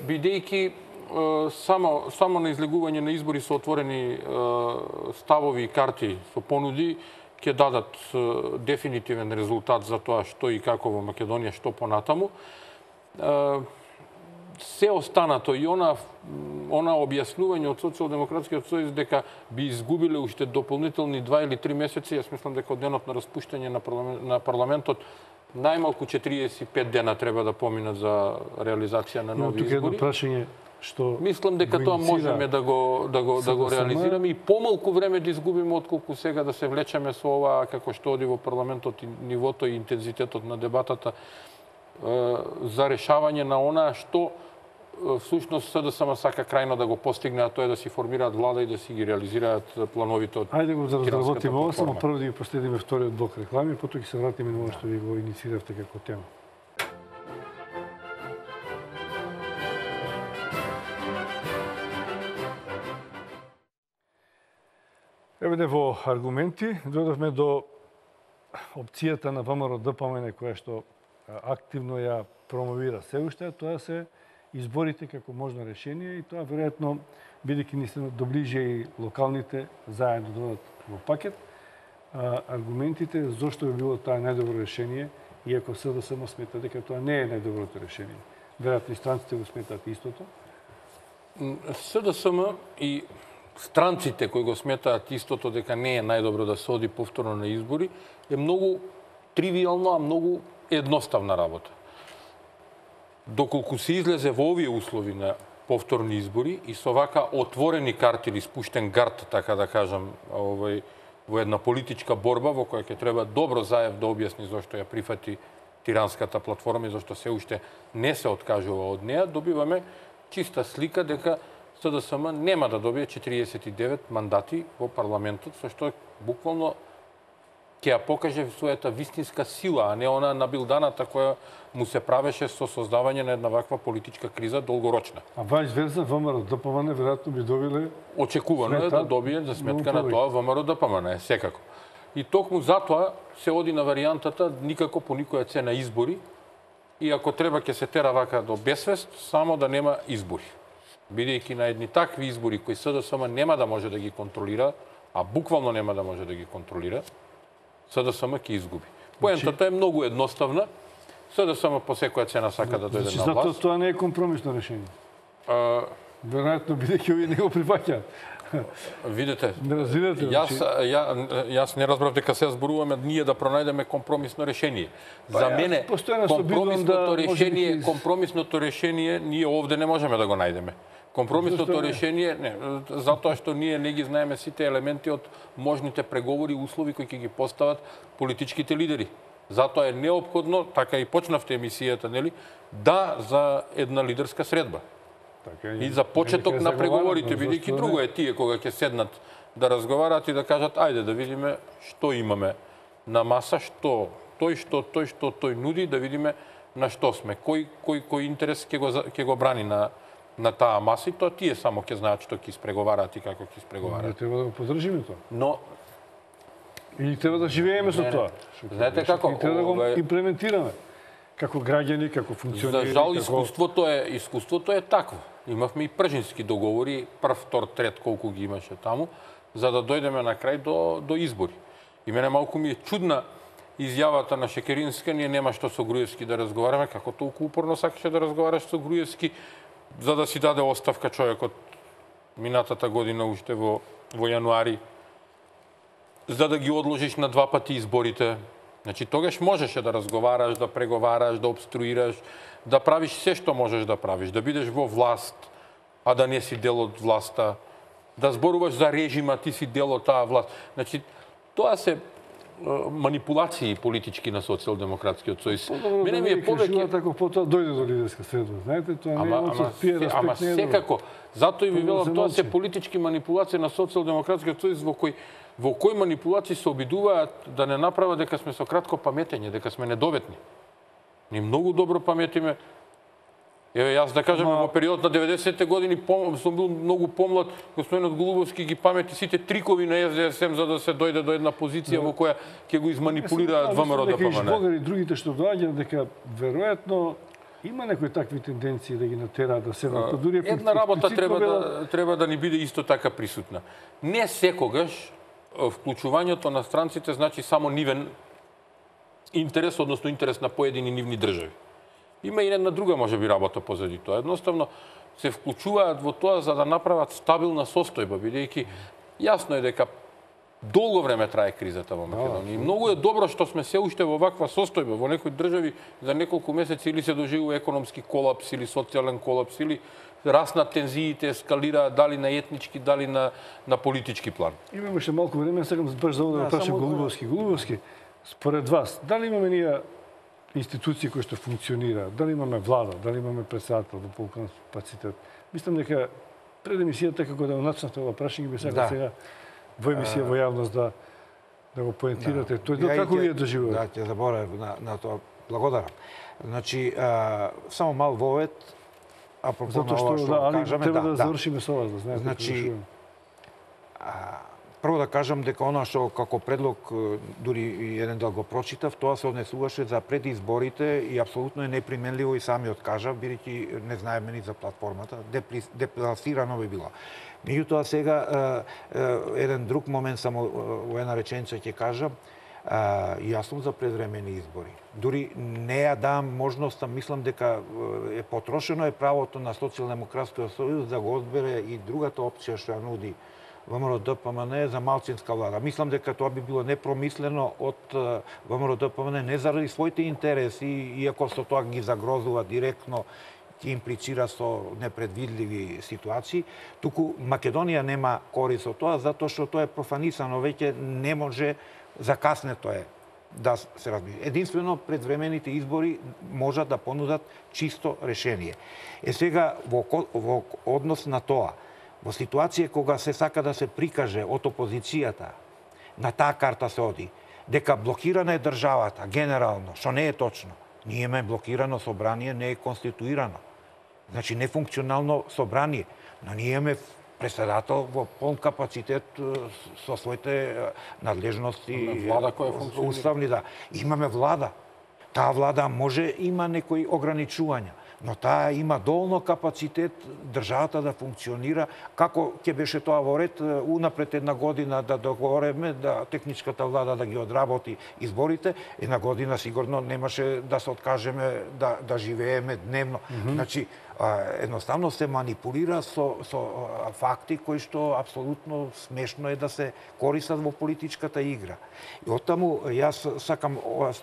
бидејќи само на излегување на избори со отворени ставови и карти со понуди ќе дадат дефинитивен резултат за тоа што и како во Македонија, што понатаму. Се останато и она објаснување од Социјалдемократскиот сојуз дека би изгубиле уште дополнителни 2 или 3 месеци, јас мислам дека од денот на распуштање на парламентот најмалку 45 дена треба да поминат за реализација на нови избори. Тука едно прашање што мислам дека тоа можеме да го реализираме и помалку време да изгубиме отколку сега да се влечеме со ова како што оди во парламентот и нивото и интензитетот на дебатата за решавање на она што всушност СДСМ сака крајно да го постигне, а тоа е да си формираат влада и да си ги реализираат плановите од Ајде го разработиме ова, само прво да ги последиме вториот блок реклами, потоа ќе се вратиме на ова што ви го иницииравте како тема. Еве во аргументи дојдовме до опцијата на ВМРО ДПМН која што активно ја промовира се уште, тоа се изборите како можно решение и тоа веројатно бидејќи ни се доближе и локалните заедно додат во пакет, аргументите зошто би било тоа најдобро решение, иако СДСМ смета дека тоа не е најдоброто решение. Веројатно и странците го сметаат истото. СДСМ и странците кои го сметаат истото дека не е најдобро да се оди повторно на избори е многу тривијално, а многу едноставна работа. Доколку се излезе во овие услови на повторни избори и со вака отворени карти или спуштен гард, така да кажам, во една политичка борба во која ќе треба добро Заев да објасни зошто ја прифати тиранската платформа и зашто се уште не се откажува од неа, добиваме чиста слика дека СДСМ нема да добие 49 мандати во парламентот, со што буквално ќе ја покаже својата вистинска сила, а не она набилданата која му се правеше со создавање на една ваква политичка криза долгорочна. А вајс верза ВМРО ДПМН веројатно би добиле Очекувано е да добие за сметка на тоа ВМРО ДПМН, секако. И токму затоа се оди на варијантата никако по никоја цена избори и ако треба ќе се тера вака до безсвест, само да нема избори. Бидејќи на едни такви избори кои СДСМ нема да може да ги контролира, а буквално нема да може да ги контролира, СДСМ ќе изгуби. Поентата е многу едноставна. СДСМ по секоја цена сака да дојде на власт. Затоа тоа не е компромисно решение. Веројатно бидејќи овие не го прифаќаат. Видете, Не разбирате. јас не разбрав дека се зборуваме ние да пронајдеме компромисно решение. За мене постојано се обидувам да компромисното решение ние овде не можеме да го најдеме. Компромисното решение, не, затоа што ние не ги знаеме сите елементи од можните преговори и услови кои ќе ги постават политичките лидери. Затоа е неопходно, така и почнавте емисијата, нели, да за една лидерска средба. И за почеток на преговорите, бидејќи друго е тие кога ќе седнат да разговараат и да кажат ајде да видиме што имаме на маса, што тој нуди, да видиме на што сме, кој интерес ќе го брани на таа маса и тоа тие само ќе знаат што ќе испреговараат и како ќе испреговараат. Треба да го поддржиме тоа. Но Или треба да живееме со тоа. знаете како, И треба да го имплементираме како граѓани, како функционери. За жал искуството е такво. Имавме и пржински договори, прв, втор, трет, колку ги имаше таму, за да дојдеме на крај до избори. И мене малку ми е чудна изјавата на Шекеринска, ние нема што со Груевски да разговараме, како толку упорно сакаше да разговараш со Груевски, за да си даде оставка човекот минатата година уште во јануари, за да ги одложиш на 2 пати изборите. Значи, тогаш можеше да разговараш, да преговараш, да обструираш, да правиш се што можеш да правиш, да бидеш во власт, а да не си дел од власта, да зборуваш за режима, ти си дел од таа власт. Значи, тоа се манипулации политички на социјалдемократскиот сојуз. Мене ми е повеќе ако потоа дојде до лидерска средба. Знаете, тоа не е од тие респект. Ама секако, затоа и ви велам, тоа се политички манипулации на социјалдемократскиот сојуз во кои манипулации се обидуваат да не направат дека сме со кратко паметење, дека сме недоветни. Ни многу добро паметиме. Еве, јас да кажам, во период на 90-те години сум бил многу помлад, господинот Голубовски ги памети сите трикови на СДСМ за да се дојде до една позиција во која ќе го изманипулираат ВМРО да помане. Дека и другите што доаѓаат, дека веројатно има некои такви тенденции да ги натераат да седнат. Една работа треба да ни биде исто така присутна. Не секогаш вклучувањето на странците значи само нивен интерес, односно интерес на поедини нивни држави. Има и една друга, можеби, работа позади тоа. Едноставно се вклучуваат во тоа за да направат стабилна состојба, бидејќи јасно е дека долго време трае кризата во Македонија. И многу е добро што сме се уште во ваква состојба. Во некои држави за неколку месеци или се доживува економски колапс, или социјален колапс, или раснат тензиите, ескалираат дали на етнички, дали на политички план. Имаме уште малку време, сакам баш за да прашам Голубовски. Според вас, дали имаме ние институции кои што функционираат, дали имаме влада, дали имаме председател во полн капацитет? Мислам дека пред емисијата како да начнавте ова прашање би сакал сега во емисија во јавност да го поентирате. Тој како вие доживувате? Да, ќе заборавам на тоа. Благодарам. Значи, само мал вовет, апропо на ова што кажаме, треба да завршиме со вас, да знаете. Значи, прво да кажам дека она што како предлог дури еден дел го прочитав, тоа се однесуваше за пред изборите и апсолутно е неприменливо и самиот кажа, бидејќи не знаеме ни за платформата, депласирано би било. Меѓутоа сега еден друг момент само во една реченица ќе кажам, јас сум за предвремени избори. Дури не ја дам можноста, мислам дека е потрошено правото на Социјалдемократскиот сојуз да го одбере и другата опција што ја нуди ВМРО ДПМН за малцинска влада. Мислам дека тоа би било непромислено од ВМРО ДПМН не заради своите интереси, иако со тоа ги загрозува директно, ќе имплицира со непредвидливи ситуации, туку Македонија нема корист од тоа, затоа што тоа е профанисано, веќе не може, закаснето е да се разбира. Единствено предвремените избори можат да понудат чисто решение. Сега во однос на тоа, Во ситуација кога се сака да се прикаже од опозицијата, на таа карта се оди, дека блокирана е државата, генерално, што не е точно. Ние имаме блокирано собрание, не е конституирано. Значи, нефункционално собрание, но ние имаме председател во полн капацитет со своите надлежности, влада која функционира. уставни, да. Имаме влада. Таа влада може има некои ограничувања, но таа има доволно капацитет државата да функционира. Како ќе беше тоа во ред, унапред една година да договореме да техничката влада да ги одработи изборите, една година сигурно немаше да се откажеме да живееме дневно. Значи, едноставно се манипулира со факти кои што апсолутно смешно е да се користат во политичката игра. И оттаму јас сакам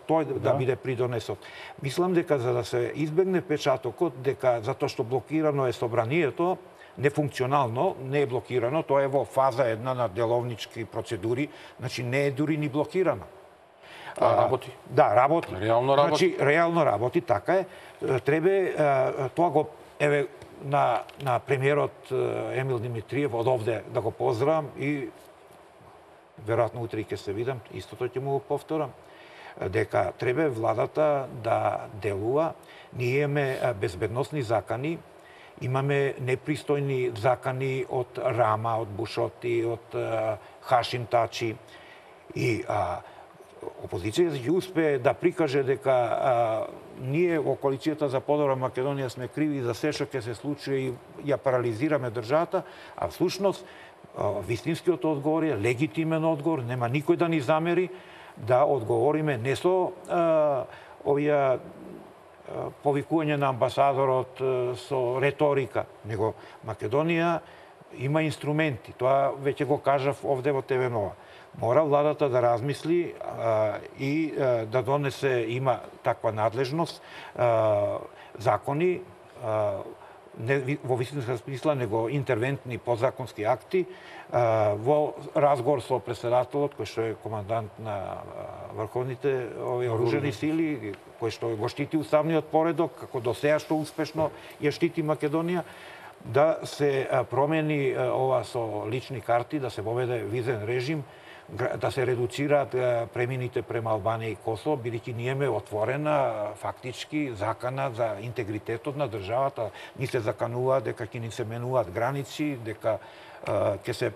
тој да биде придонесот. Мислам дека за да се избегне печатокот, дека затоа што блокирано е собранието, нефункционално, не е блокирано, тоа е во фаза една на деловнички процедури, значи не е дури ни блокирано. Работи. Да, работи. Реално работи. Значи, реално работи, така е. Требе, тоа го, еве, на премиерот Емил Димитриев, од овде да го поздравам и веројатно утре ќе се видам, истото ќе му го повторам, дека требе владата да делува. Ние имаме безбедносни закани, имаме непристојни закани од Рама, од Бушоти, од Хашим Тачи и опозицијата ќе успее да прикаже дека ние во коалицијата за подобра Македонија сме криви за се што ќе се случи и ја парализираме државата, а всушност вистинскиот одговор е легитимен одговор, нема никој да ни замери да одговориме не со овие повикување на амбасадорот со реторика, него Македонија има инструменти. Тоа веќе го кажав овде во ТВ Нова. Мора владата да размисли и да донесе, има таква надлежност, закони, не во вистинска смисла, него интервентни подзаконски акти, во разговор со председателот, кој што е командант на врховните оружени сили, кој што го штити уставниот поредок, како до сега што успешно ја штити Македонија, да се промени ова со лични карти, да се воведе визен режим, да се редуцираат премините према Албанија и Косово, бидејќи ние имаме отворена фактички закана за интегритетот на државата. Ни се закануваат дека ќе ни се менуваат граници, дека ќе се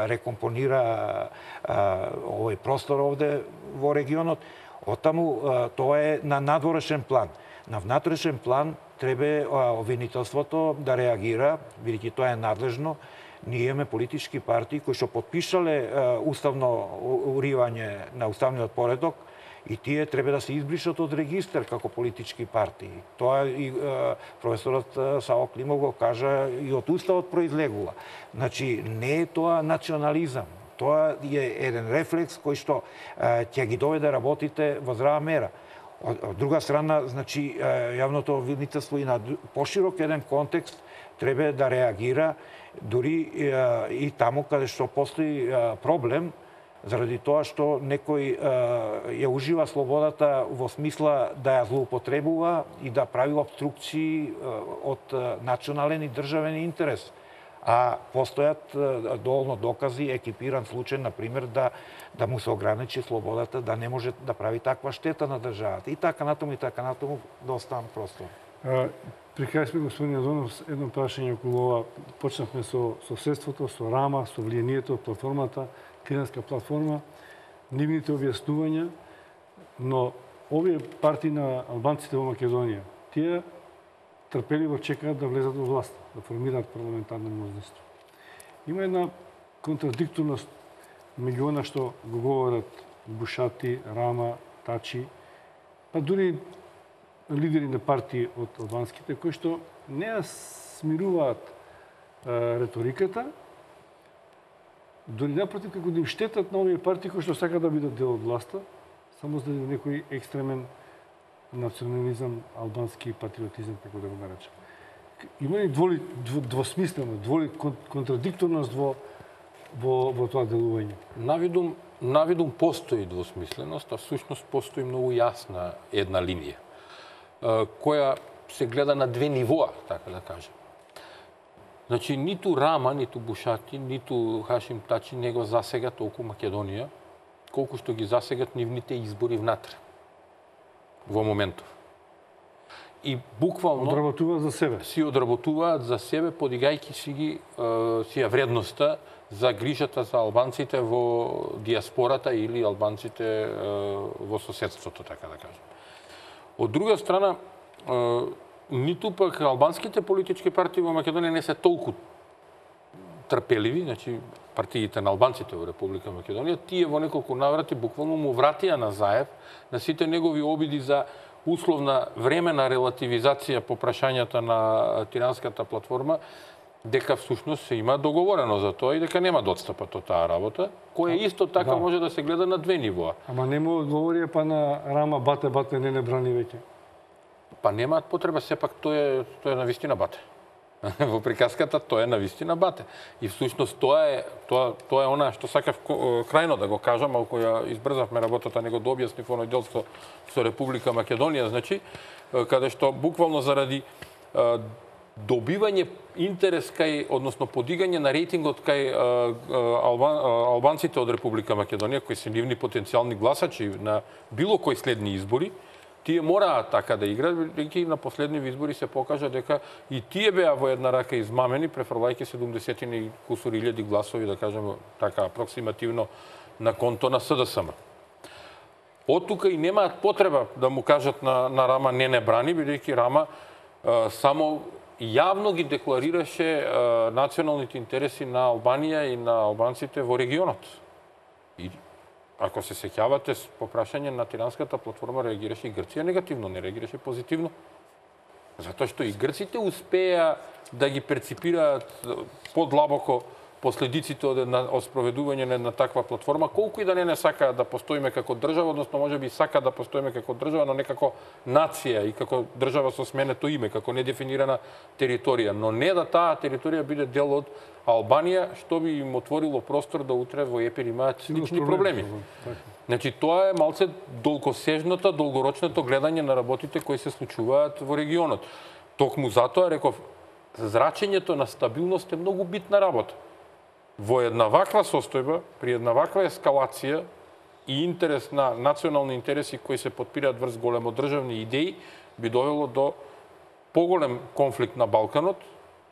рекомпонира овој простор овде во регионот. Оттаму тоа е на надворешен план. На внатрешен план требе обвинителството да реагира, бидејќи тоа е надлежно. Ние имаме политички партии кои што подпишале уставно уривање на уставниот поредок и тие треба да се избришат од регистар како политички партии. Тоа и професорот Сао Климов го кажа и од уставот произлегува. Значи, не е тоа национализам. Тоа е еден рефлекс кој што ќе ги доведе работите во здрава мера. Од друга страна, значи, јавното обвинителство и на поширок еден контекст треба да реагира дури и таму каде што постои проблем, заради тоа што некој ја ужива слободата во смисла да ја злоупотребува и да прави обструкции од национален и државен интерес. А постојат доволно докази, екипиран случај, например, да му се ограничи слободата, да не може да прави таква штета на државата. И така натаму, да оставам простор. При крај сме, господин Андонов, едно прашање околу ова. Почнавме со соседството, со Рама, со влијанието, платформата, Тиренска платформа, нивните објаснувања, но овие партии на албанците во Македонија, тие трпеливо чекаат да влезат во власт, да формираат парламентарно мнозинство. Има една контрадикторност меѓу она што го говорат Бушати, Рама, Тачи, па дури лидери на партии од албанските, кои што не ја смируваат реториката, дори напротив, како да им штетат на овие партии кои што сакаат да бидат дел од власта, само за некој екстремен национализам, албански патриотизам, како да го наречем. Има ли двосмислено, контрадикторност во тоа делување? Навидум постои двосмисленост, а всушност постои многу јасна една линија, која се гледа на две нивоа, така да кажем. Значи, ниту Рама, ниту Бушати, ниту Хашим Тачи не го засега толку Македонија, колку што ги засегат нивните избори внатре. Во моментов. И буквално Одработуваат за себе. си одработуваат за себе, подигајќи си ја вредноста за грижата за албанците во диаспората или албанците во соседството, така да кажем. Од друга страна, ниту пак албанските политички партии во Македонија не се толку трпеливи, значи партиите на албанците во Република Македонија, тие во неколку наврати буквално му вратија на Заев на сите негови обиди за условна времена релативизација по прашањата на Тиранската платформа, дека всушност се има договорено за тоа и дека нема да отстапат од таа работа, која исто така може да се гледа на две нивоа. Ама не му одговорија па на Рама бате не брани веќе. Па немаат потреба, сепак тоа е на вистина бате. Во приказката тоа е на вистина бате. И всушност тоа е она што сакав крајно да го кажам, ако ја избрзавме работата, него да објаснив оној дел со Република Македонија, значи, каде што буквално заради добивање интерес кај, односно подигање на рейтингот кај албанците од Република Македонија, кои се нивни потенцијални гласачи на било кои следни избори, тие мораат така да играат, бидејќи на последниви избори се покажа дека и тие беа во една рака измамени, префрлајќи 70 и кусур илјади гласови, да кажем така апроксимативно, на конто на СДСМ. Од тука и немаат потреба да му кажат на Рама не брани, бидејќи Рама само јавно ги декларираше националните интереси на Албанија и на албанците во регионот. И ако се сеќавате, по прашање на Тиранската платформа реагираше и Грција негативно, не реагираше позитивно. Затоа што и грците успеа да ги перципираат подлабоко последиците од спроведување на таква платформа, колку и да не сакаат да постоиме како држава, односно можеби сакаат да постоиме како држава, но не како нација и како држава со сменето име, како недефинирана територија, но не да таа територија биде дел од Албанија, што би им отворило простор да утре во Епир имаат слични проблеми. Значи, тоа е малце долгосежната, долгорочното гледање на работите кои се случуваат во регионот. Токму затоа, реков, зрачењето на стабилност е многу битна работа. Во една ваква состојба, при една ваква ескалација и интерес на национални интереси кои се подпираат врз големодржавни идеи, би довело до поголем конфликт на Балканот.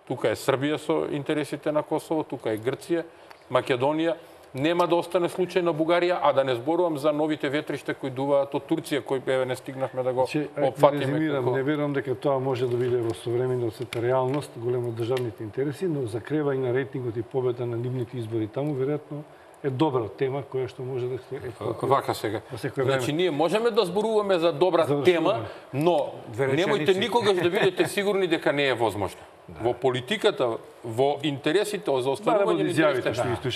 Тука е Србија со интересите на Косово, тука е Грција, Македонија. Нема да остане случај на Бугарија, а да не зборувам за новите ветришта кои дуваат од Турција, кои не стигнахме да го опфатиме. Не верувам дека тоа може да биде во современо сета реалност, големо државните интереси, но закревање на рейтингот и победа на нивните избори таму, веројатно е добра тема која што може да се вака сега. Значи ние можеме да зборуваме за добра тема, но немојте никогаш да бидете сигурни дека не е возможно. Во политиката, во интересите за остварување на интересите.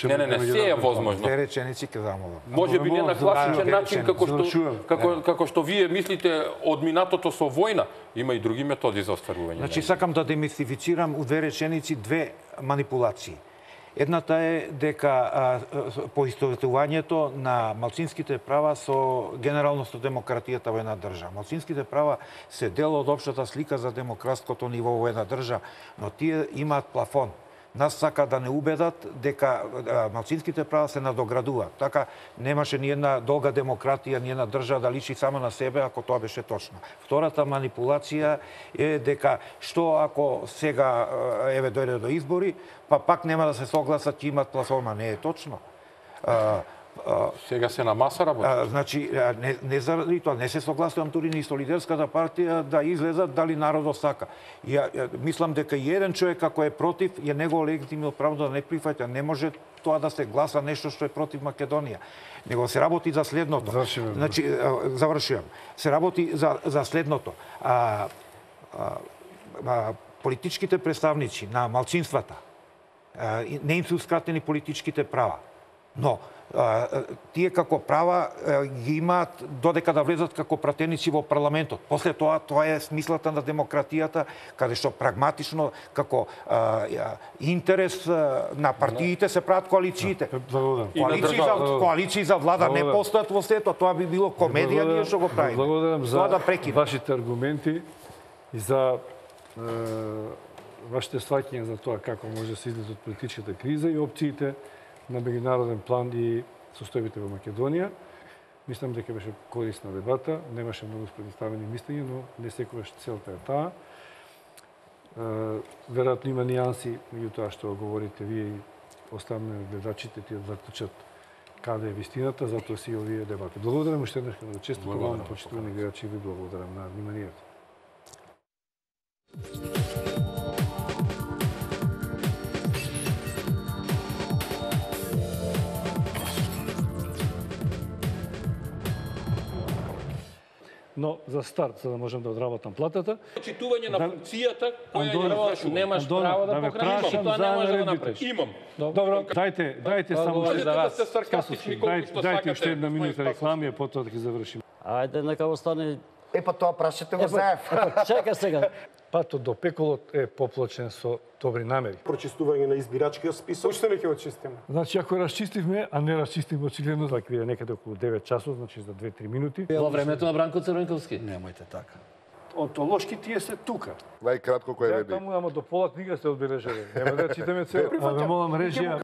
Не, се е возможно. Две реченици ќе замолам. Може би не на класичен начин како што вие мислите од минатото со војна, има и други методи за остварување. Значи сакам да демистифицирам у две реченици две манипулации. Едната е дека поистоветувањето на малцинските права со генерално со демократијата во една држава. Малцинските права се дел од општата слика за демократското ниво во една држава, но тие имаат плафон. Нас сака да не убедат дека малцинските права се надоградуваат. Така немаше ни една долга демократија, ни една држава да личи само на себе, ако тоа беше точно. Втората манипулација е дека што ако сега еве дојде до избори, па пак нема да се согласат, ќе имат платформа. Не е точно. Сега се на маса работи. Значи, не заради тоа, не се согласувам дури ни Солидарската партија да излезат дали народот сака. Мислам дека и еден човек ако е против, е негово легитимно право да не прифаќа. Не може тоа да се гласа нешто што е против Македонија. Него се работи за следното. Значи, завршувам. Се работи за следното. Политичките представници на малцинствата не им се ускратени политичките права. Но тие како права ги имаат додека да влезат како пратеници во парламентот. После тоа е смислата на демократијата, каде што прагматично како интерес на партиите се прават коалициите. Коалиции за влада не постојат во светот, тоа би било комедија ние што го правиме. Благодарам за вашите аргументи и за вашите сваќања за тоа како може да се излезе од политичката криза и опциите на меѓународен план и состојбите во Македонија. Мислам дека беше корисна дебата, немаше многу представени мислења, но не секогаш целта е таа. Веројатно има нијанси меѓу тоа што говорите вие и останалите гледачите ти да заклучат каде е вистината, затоа си овие дебати. Благодарам уште еднаш на честито вам, почитувани гледачи, ви благодарам на вниманието. Но за старт, за да можам да одработам платата, Читување на функцијата која ја извршувам. Немаш право да покраниш, тоа не може да направиш. Имам. добро, дајте само говори уште за вас. Сте саркастични колку што дајте уште сакате. една минута реклами, а потоа да ги завршиме. Ајде, нека остане... Па тоа прашате го заев. Чека сега. Патот до пеколот е поплачен со добри намери. Прочистување на избирачкиот список. Уште не ќе очистиме. Значи, ако расчистивме, а не расчистивме очигледно, така биде некаде околу 9 часот, значи за 2-3 минути. Во времето на Бранко Црвенковски. Немојте така. Онтолошки тие се тука. Најкратко кој Ја реди. таму, ама до пола книга се одбележали. Нема да читаме цел. А ве молам режија,